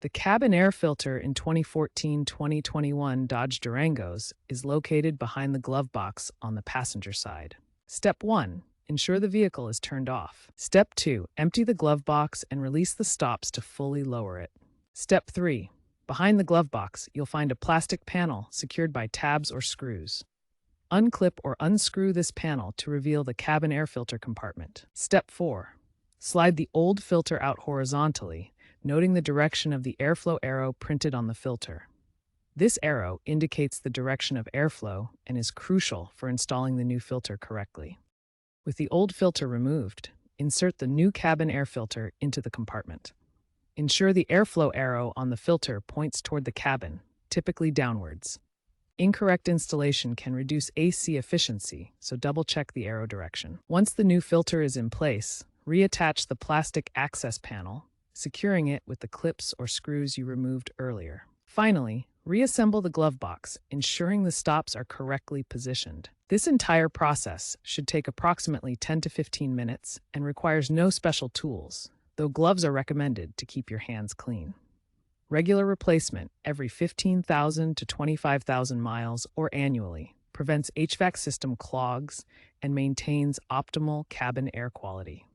The cabin air filter in 2014-2021 Dodge Durangos is located behind the glove box on the passenger side. Step 1. Ensure the vehicle is turned off. Step 2. Empty the glove box and release the stops to fully lower it. Step 3. Behind the glove box, you'll find a plastic panel secured by tabs or screws. Unclip or unscrew this panel to reveal the cabin air filter compartment. Step 4. Slide the old filter out horizontally, noting the direction of the airflow arrow printed on the filter. This arrow indicates the direction of airflow and is crucial for installing the new filter correctly. With the old filter removed, insert the new cabin air filter into the compartment. Ensure the airflow arrow on the filter points toward the cabin, typically downwards. Incorrect installation can reduce AC efficiency, so double-check the arrow direction. Once the new filter is in place, reattach the plastic access panel, securing it with the clips or screws you removed earlier. Finally, reassemble the glove box, ensuring the stops are correctly positioned. This entire process should take approximately 10 to 15 minutes and requires no special tools, though gloves are recommended to keep your hands clean. Regular replacement every 15,000 to 25,000 miles or annually prevents HVAC system clogs and maintains optimal cabin air quality.